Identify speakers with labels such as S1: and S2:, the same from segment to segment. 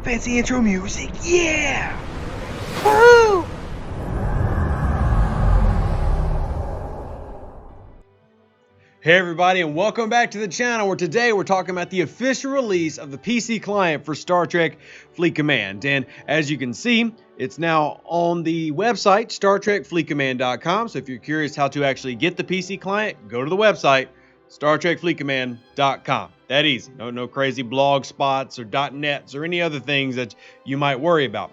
S1: Fancy intro music, yeah! Woo! Hey everybody, and welcome back to the channel, where today we're talking about the official release of the PC client for Star Trek Fleet Command. And as you can see, it's now on the website, StarTrekFleetCommand.com. So if you're curious how to actually get the PC client, go to the website, StarTrekFleetCommand.com. That easy. No crazy blog spots or .nets or any other things that you might worry about.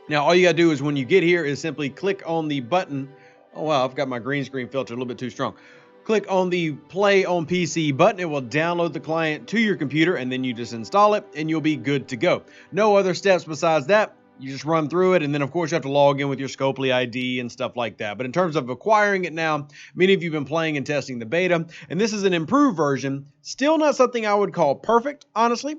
S1: Now, all you gotta do is when you get here is simply click on the button. Oh wow, I've got my green screen filter a little bit too strong. Click on the play on PC button. It will download the client to your computer, and then you just install it and you'll be good to go. No other steps besides that. You just run through it, and then of course you have to log in with your Scopely ID and stuff like that. But in terms of acquiring it now, many of you have been playing and testing the beta, and this is an improved version. Still not something I would call perfect, honestly,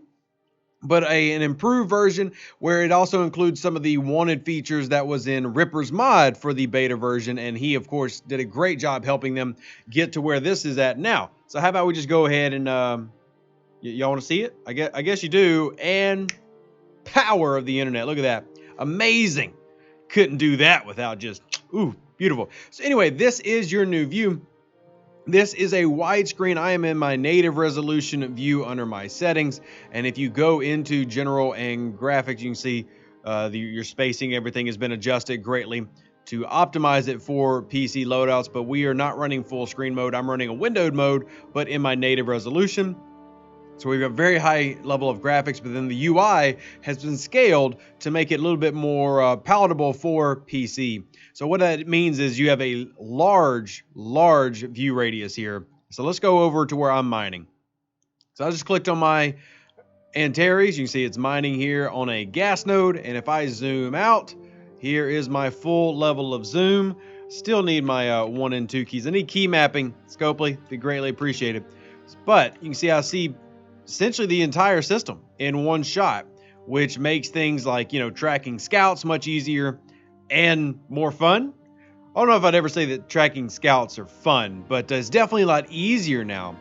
S1: but an improved version where it also includes some of the wanted features that was in Ripper's mod for the beta version, and he of course did a great job helping them get to where this is at now. So how about we just go ahead and y'all want to see it? I guess you do. And power of the internet, look at that, amazing. Couldn't do that without just beautiful. So anyway, this is your new view. This is a widescreen. I am in my native resolution view under my settings. And if you go into general and graphics, you can see your spacing, everything has been adjusted greatly to optimize it for PC loadouts. But we are not running full screen mode. I'm running a windowed mode, but in my native resolution. So we've got very high level of graphics, but then the UI has been scaled to make it a little bit more palatable for PC. So what that means is you have a large view radius here. So let's go over to where I'm mining. So I just clicked on my Antares. You can see it's mining here on a gas node. And if I zoom out, here is my full level of zoom. Still need my 1 and 2 keys. I need key mapping. Scopely, be greatly appreciated. But you can see I see essentially the entire system in one shot, which makes things like, tracking scouts much easier and more fun. I don't know if I'd ever say that tracking scouts are fun, but it's definitely a lot easier now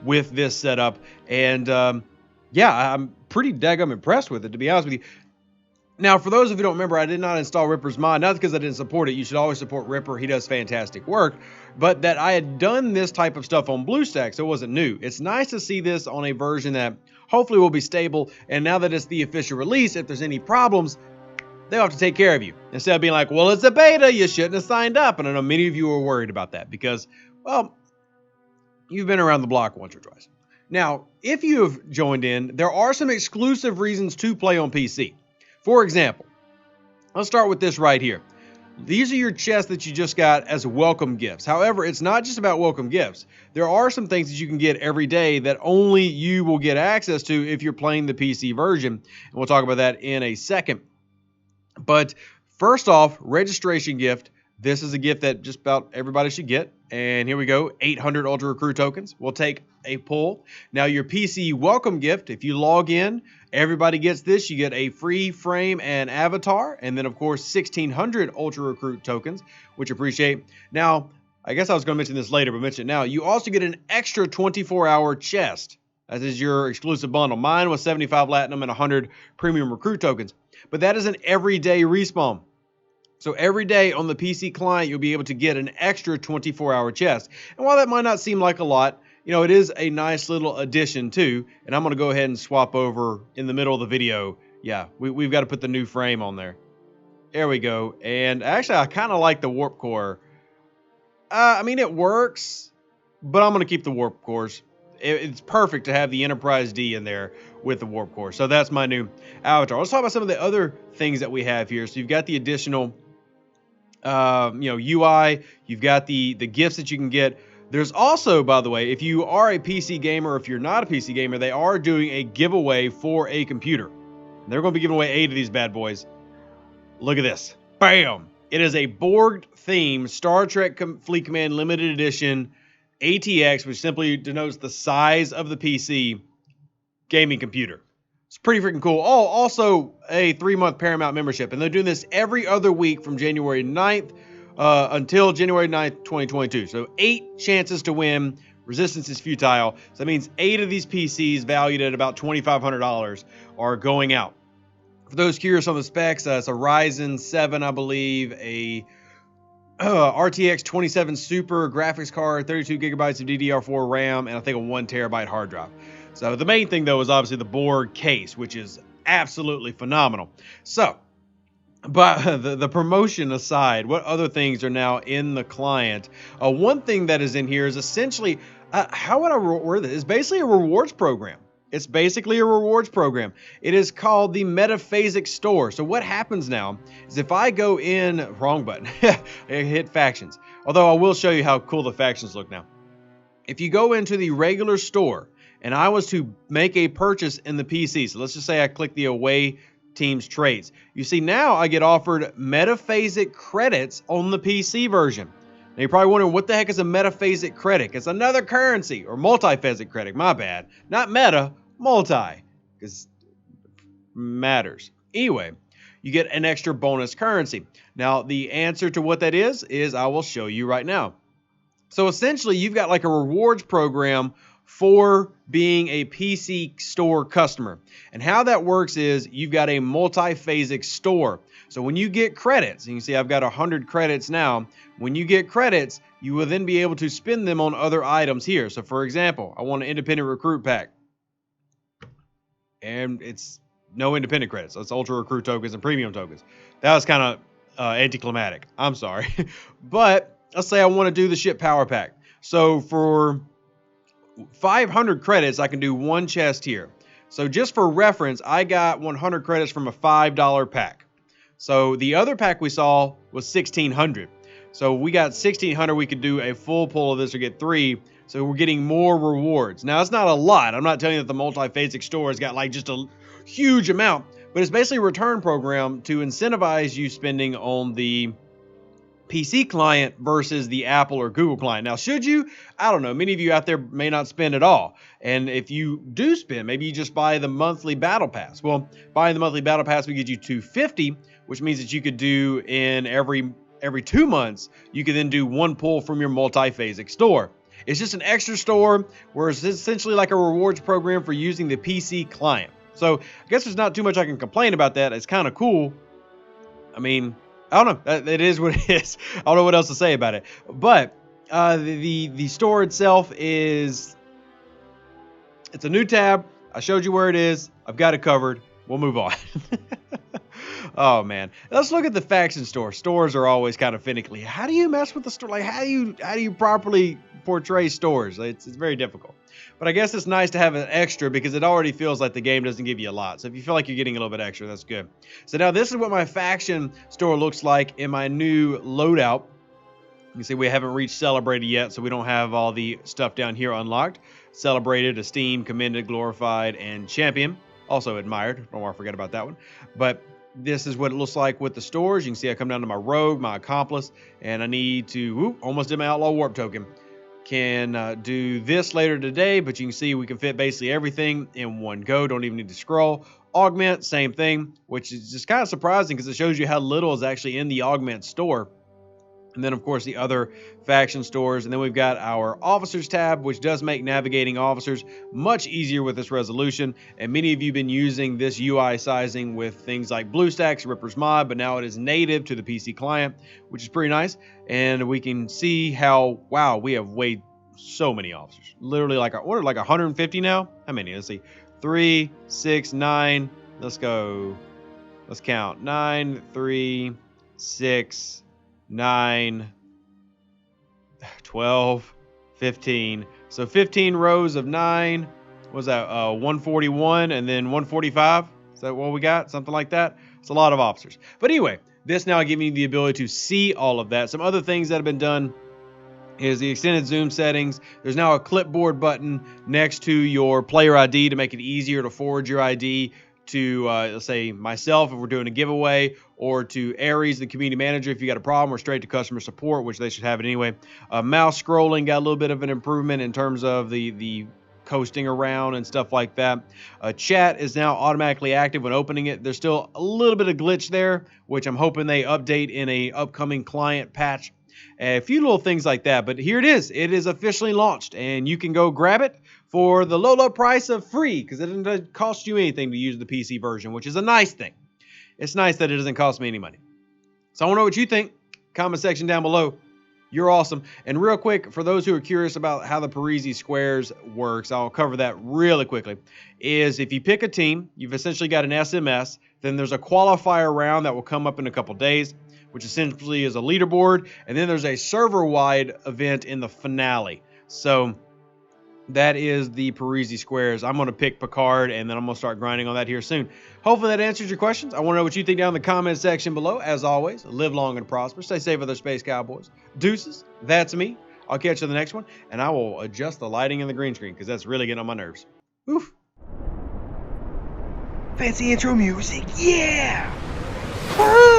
S1: with this setup. And yeah, I'm pretty daggum impressed with it, to be honest with you. Now, for those of you who don't remember, I did not install Ripper's mod, not because I didn't support it. You should always support Ripper. He does fantastic work. But that I had done this type of stuff on BlueStacks, so it wasn't new. It's nice to see this on a version that hopefully will be stable. And now that it's the official release, if there's any problems, they'll have to take care of you. Instead of being like, well, it's a beta, you shouldn't have signed up. And I know many of you are worried about that because, well, you've been around the block once or twice. Now, if you have joined in, there are some exclusive reasons to play on PC. For example, let's start with this right here. These are your chests that you just got as welcome gifts. However, it's not just about welcome gifts. There are some things that you can get every day that only you will get access to if you're playing the PC version. And we'll talk about that in a second. But first off, registration gift. This is a gift that just about everybody should get. And here we go, 800 Ultra Recruit tokens. We'll take a pull. Now your PC welcome gift, if you log in, everybody gets this. You get a free frame and avatar. And then of course, 1600 Ultra Recruit tokens, which appreciate. Now, I guess I was gonna mention this later, but mention it now. You also get an extra 24-hour chest. That is your exclusive bundle. Mine was 75 Platinum and 100 Premium Recruit tokens. But that is an everyday respawn. So every day on the PC client, you'll be able to get an extra 24-hour chest. And while that might not seem like a lot, it is a nice little addition too. And I'm going to go ahead and swap over in the middle of the video. Yeah, we've got to put the new frame on there. There we go. And actually, I kind of like the warp core. I mean, it works, but I'm going to keep the warp cores. It's perfect to have the Enterprise D in there with the warp core. So that's my new avatar. Let's talk about some of the other things that we have here. So you've got the additional UI, you've got the gifts that you can get. There's also, by the way, if you are a PC gamer, or if you're not a PC gamer, they are doing a giveaway for a computer. And they're going to be giving away 8 of these bad boys. Look at this. Bam! It is a Borg themed Star Trek Fleet Command limited edition ATX, which simply denotes the size of the PC gaming computer. It's pretty freaking cool. Oh, also a 3-month Paramount membership. And they're doing this every other week from January 9th until January 9th, 2022. So 8 chances to win. Resistance is futile. So that means 8 of these PCs valued at about $2,500 are going out. For those curious on the specs, it's a Ryzen 7, I believe, a RTX 27 Super graphics card, 32 gigabytes of DDR4 RAM, and I think a 1 terabyte hard drive. So the main thing, though, is obviously the Borg case, which is absolutely phenomenal. So, but the promotion aside, what other things are now in the client? One thing that is in here is essentially, how would I word this? It's basically a rewards program. It's basically a rewards program. It is called the Metaphasic Store. So what happens now is if I go in, wrong button, I hit factions. Although I will show you how cool the factions look now. If you go into the regular store and I was to make a purchase in the PC, so let's just say I click the away team's traits. You see now I get offered metaphasic credits on the PC version. Now you're probably wondering, what the heck is a metaphasic credit? It's another currency, or multiphasic credit, my bad. Not meta, multi, because matters. Anyway, you get an extra bonus currency. Now the answer to what that is I will show you right now. So essentially you've got like a rewards program for being a PC store customer. And how that works is you've got a multiphasic store. So when you get credits, and you can see I've got 100 credits now, when you get credits, you will then be able to spend them on other items here. So for example, I want an independent recruit pack. And it's no independent credits. So it's ultra recruit tokens and premium tokens. That was kind of anticlimactic. I'm sorry. But let's say I want to do the ship power pack. So for 500 credits, I can do one chest here. So just for reference, I got 100 credits from a $5 pack. So the other pack we saw was 1,600. So we got 1,600. We could do a full pull of this or get 3. So we're getting more rewards. Now, it's not a lot. I'm not telling you that the multiphasic store has got like just a huge amount, but it's basically a return program to incentivize you spending on the PC client versus the Apple or Google client. Now, should you? I don't know. Many of you out there may not spend at all. And if you do spend, maybe you just buy the monthly battle pass. Well, buying the monthly battle pass would get you $250, which means that you could do in every 2 months, you could then do one pull from your multiphasic store. It's just an extra store where it's essentially like a rewards program for using the PC client. So I guess there's not too much I can complain about that. It's kind of cool. I mean, I don't know. It is what it is. I don't know what else to say about it. But the store itself it's a new tab. I showed you where it is. I've got it covered. We'll move on. Oh man, let's look at the faction store. Stores are always kind of finicky. How do you mess with the store? Like how do you properly portray stores? It's very difficult. But I guess it's nice to have an extra because it already feels like the game doesn't give you a lot. So if you feel like you're getting a little bit extra, that's good. So now this is what my faction store looks like in my new loadout. You can see we haven't reached celebrated yet, so we don't have all the stuff down here unlocked. Celebrated, esteemed, commended, glorified, and champion. Also admired. Don't want to forget about that one. But this is what it looks like with the stores. You can see I come down to my rogue, my accomplice, and I need to, almost did my outlaw warp token. Can do this later today, but you can see we can fit basically everything in one go. Don't even need to scroll. Augment, same thing, which is just kind of surprising because it shows you how little is actually in the augment store. And then, of course, the other faction stores. And then we've got our officers tab, which does make navigating officers much easier with this resolution. And many of you have been using this UI sizing with things like BlueStacks, Ripper's Mod, but now it is native to the PC client, which is pretty nice. And we can see how, wow, we have way so many officers. Literally like, what are like 150 now? How many? Let's see. 3, 6, 9. Let's go. Let's count. 9, 3, 6, 9, 12, 15. So 15 rows of 9. What was that? 141 and then 145. Is that what we got? Something like that. It's a lot of officers. But anyway, this now giving you the ability to see all of that. Some other things that have been done is the extended zoom settings. There's now a clipboard button next to your player ID to make it easier to forward your ID to, let's say, myself if we're doing a giveaway, or to Aries, the community manager, if you got a problem, or straight to customer support, which they should have it anyway. Mouse scrolling got a little bit of an improvement in terms of the coasting around and stuff like that. Chat is now automatically active when opening it. There's still a little bit of glitch there, which I'm hoping they update in a upcoming client patch. A few little things like that, but here it is. It is officially launched, and you can go grab it for the low price of free, because it doesn't cost you anything to use the PC version, which is a nice thing. it's nice that it doesn't cost me any money. So I want to know what you think. Comment section down below. You're awesome. And real quick, for those who are curious about how the Parisi Squares works, I'll cover that really quickly. Is if you pick a team, you've essentially got an SMS, then there's a qualifier round that will come up in a couple days, which essentially is a leaderboard, and then there's a server-wide event in the finale. So that is the Parisi Squares. I'm going to pick Picard, and then I'm going to start grinding on that here soon. Hopefully that answers your questions. I want to know what you think down in the comment section below. As always, live long and prosper. Stay safe with our space cowboys. Deuces, that's me. I'll catch you in the next one, and I will adjust the lighting in the green screen because that's really getting on my nerves. Oof.
S2: Fancy intro music, yeah! Woo!